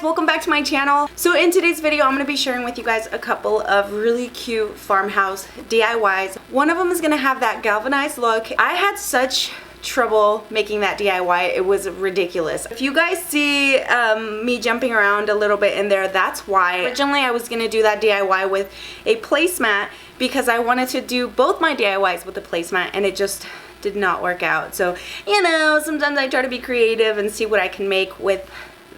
welcome back to my channel. So in today's video, I'm going to be sharing with you guys a couple of really cute farmhouse DIYs. One of them is going to have that galvanized look. I had such trouble making that DIY. It was ridiculous. If you guys see me jumping around a little bit in there, that's why. Originally I was gonna do that DIY with a placemat because I wanted to do both my DIYs with the placemat, and it just did not work out. So, you know, sometimes I try to be creative and see what I can make with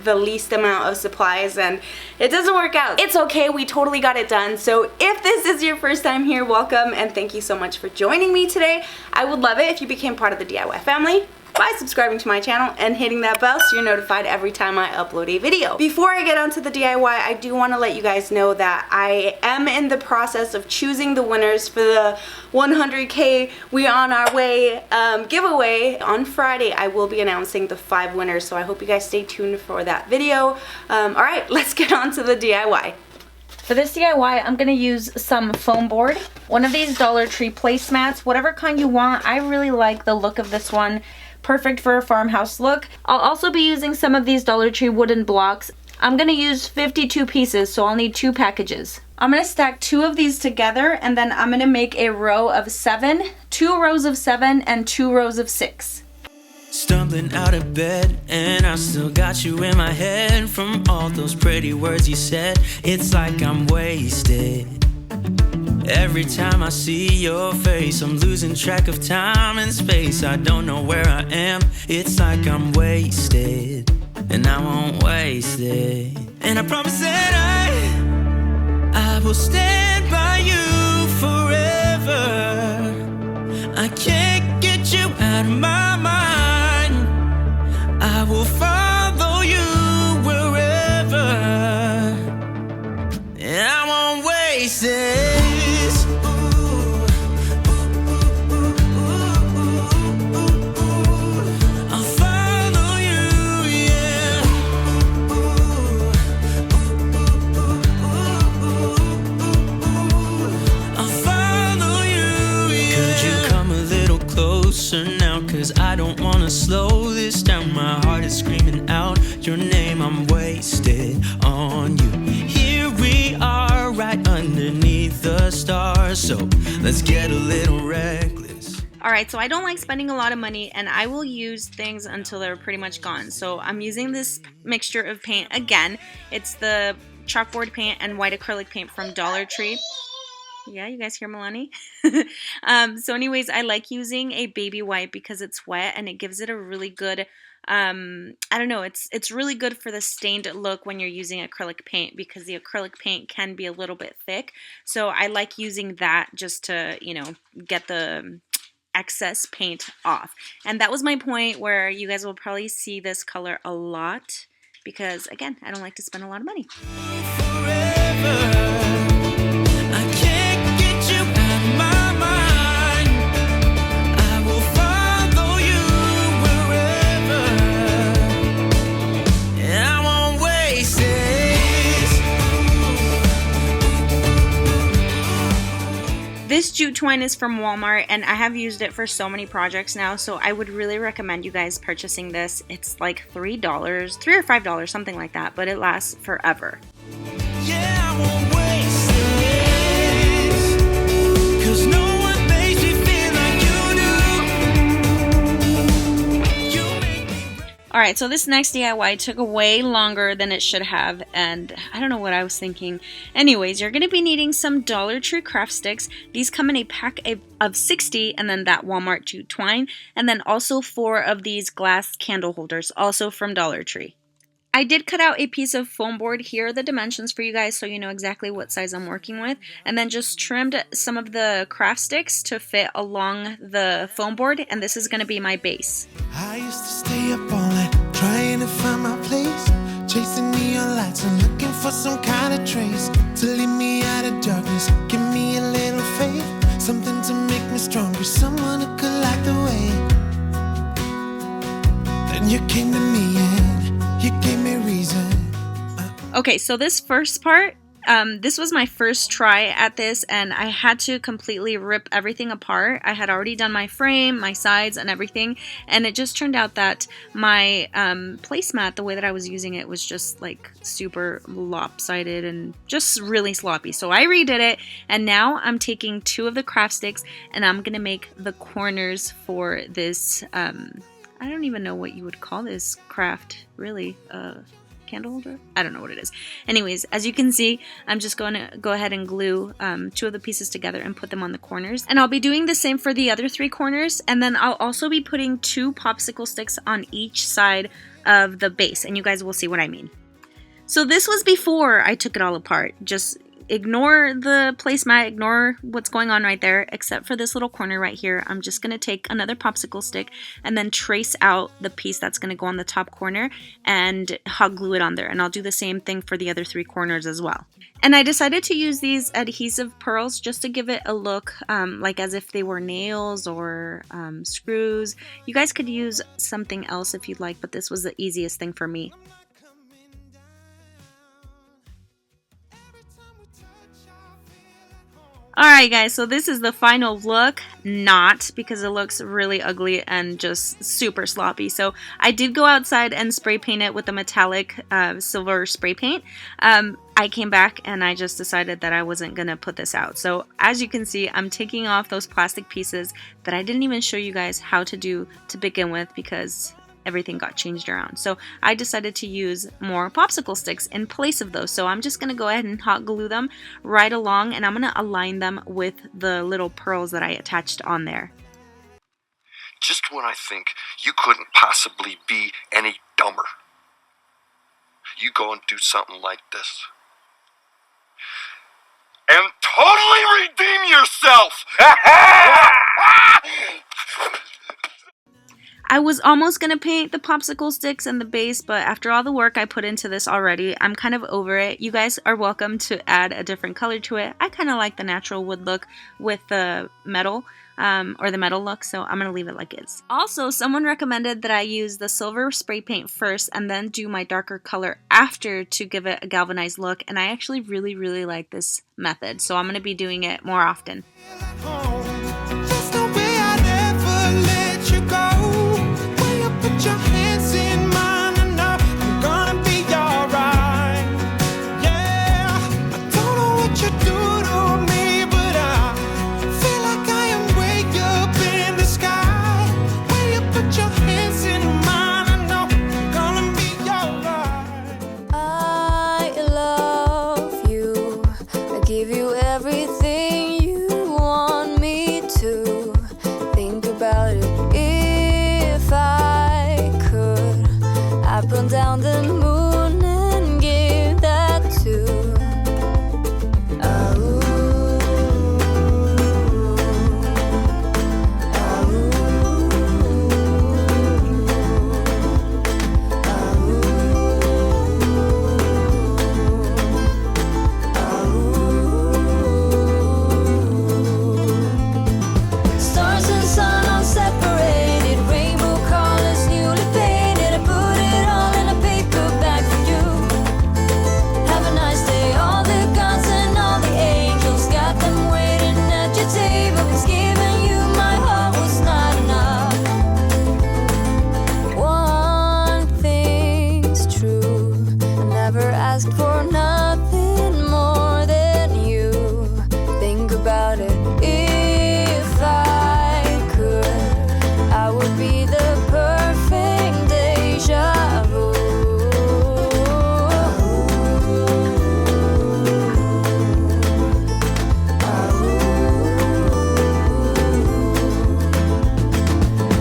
the least amount of supplies, and it doesn't work out. It's okay, we totally got it done. So if this is your first time here, welcome, and thank you so much for joining me today. I would love it if you became part of the DIY family by subscribing to my channel and hitting that bell so you're notified every time I upload a video. Before I get onto the DIY, I do want to let you guys know that I am in the process of choosing the winners for the 100K We On Our Way giveaway. On Friday, I will be announcing the 5 winners, so I hope you guys stay tuned for that video. Alright, let's get on to the DIY. For this DIY, I'm going to use some foam board, one of these Dollar Tree placemats, whatever kind you want. I really like the look of this one. Perfect for a farmhouse look. I'll also be using some of these Dollar Tree wooden blocks. I'm going to use 52 pieces, so I'll need 2 packages. I'm going to stack 2 of these together, and then I'm going to make a row of 7, 2 rows of 7, and 2 rows of 6. Stumbling out of bed, and I still got you in my head. From all those pretty words you said, it's like I'm wasted. Every time I see your face, I'm losing track of time and space. I don't know where I am, it's like I'm wasted, and I won't waste it. And I promise that I will stand by you forever. I can't get you out of my mind. I will follow you wherever, and I won't waste it. Now, cause I don't wanna slow this down. My heart is screaming out your name. I'm wasted on you. Here we are, right underneath the stars. So let's get a little reckless. Alright, so I don't like spending a lot of money, and I will use things until they're pretty much gone. So I'm using this mixture of paint again. It's the chalkboard paint and white acrylic paint from Dollar Tree. Yeah, you guys hear Milani? So anyways, I like using a baby white because it's wet and it gives it a really good, I don't know, it's really good for the stained look when you're using acrylic paint, because the acrylic paint can be a little bit thick. So I like using that just to, you know, get the excess paint off. And that was my point, where you guys will probably see this color a lot because, again, I don't like to spend a lot of money. Forever. This jute twine is from Walmart, and I have used it for so many projects now, so I would really recommend you guys purchasing this. It's like $3, $3 or $5, something like that, but it lasts forever. Yeah, I won't waste this, 'cause no one makes me feel like you do. You make me... Alright, so this next DIY took way longer than it should have, and I don't know what I was thinking. Anyways, you're going to be needing some Dollar Tree craft sticks. These come in a pack of 60, and then that Walmart jute twine, and then also 4 of these glass candle holders, also from Dollar Tree. I did cut out a piece of foam board. Here are the dimensions for you guys so you know exactly what size I'm working with, and then just trimmed some of the craft sticks to fit along the foam board, and this is going to be my base. I used to stay up all night trying to find my place, chasing neon lights and looking for some kind of trace to lead me out of darkness. Give me a little faith, something to make me stronger, someone who could light the way. Then you came to me and you gave me reason. Okay, so this first part, This was my first try at this, and I had to completely rip everything apart. I had already done my frame, my sides, and everything, and it just turned out that my placemat, the way that I was using it, was just like super lopsided and just really sloppy. So I redid it, and now I'm taking 2 of the craft sticks, and I'm gonna make the corners for this. I don't even know what you would call this craft, really. Candle holder? I don't know what it is. Anyways, as you can see, I'm just going to go ahead and glue 2 of the pieces together and put them on the corners. And I'll be doing the same for the other 3 corners. And then I'll also be putting 2 popsicle sticks on each side of the base. And you guys will see what I mean. So this was before I took it all apart. Just ignore the placemat, ignore what's going on right there, except for this little corner right here. I'm just going to take another popsicle stick and then trace out the piece that's going to go on the top corner and hot glue it on there. And I'll do the same thing for the other 3 corners as well. And I decided to use these adhesive pearls just to give it a look like as if they were nails or screws. You guys could use something else if you'd like, but this was the easiest thing for me. Alright guys, so this is the final look. Not, because it looks really ugly and just super sloppy. So I did go outside and spray paint it with a metallic silver spray paint. I came back and I just decided that I wasn't going to put this out. So as you can see, I'm taking off those plastic pieces that I didn't even show you guys how to do to begin with because everything got changed around. So I decided to use more popsicle sticks in place of those. So I'm just going to go ahead and hot glue them right along, and I'm going to align them with the little pearls that I attached on there. Just when I think you couldn't possibly be any dumber, you go and do something like this and totally redeem yourself. I was almost going to paint the popsicle sticks and the base, but after all the work I put into this already, I'm kind of over it. You guys are welcome to add a different color to it. I kind of like the natural wood look with the metal, or the metal look, so I'm going to leave it like it is. Also, someone recommended that I use the silver spray paint first and then do my darker color after to give it a galvanized look, and I actually really like this method, so I'm going to be doing it more often. Put your hands in mine and know I'm gonna be alright. Yeah, I don't know what you do to me, but I feel like I am way up in the sky. When you put your hands in mine, I know I'm gonna be alright. I love you. I give you everything you want me to. Think about it. If I'd run down the moon and give that to stars and sun are separated, rainbow colors newly painted. I put it all in a paper bag for you. Have a nice day. All the gods and all the angels got them waiting at your table. 'Cause giving you my heart was not enough. One thing's true, I never asked for nothing more than you. Think about it. If I could, I would be the perfect deja vu.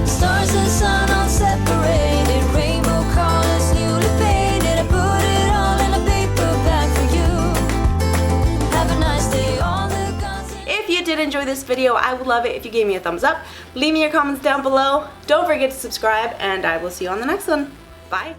Stars and sun are separated, rainbow colors newly painted. I put it all in a paper bag for you. Have a nice day. All the gods. If you did enjoy this video, I would love it if you gave me a thumbs up. Leave me your comments down below. Don't forget to subscribe, and I will see you on the next one. Bye.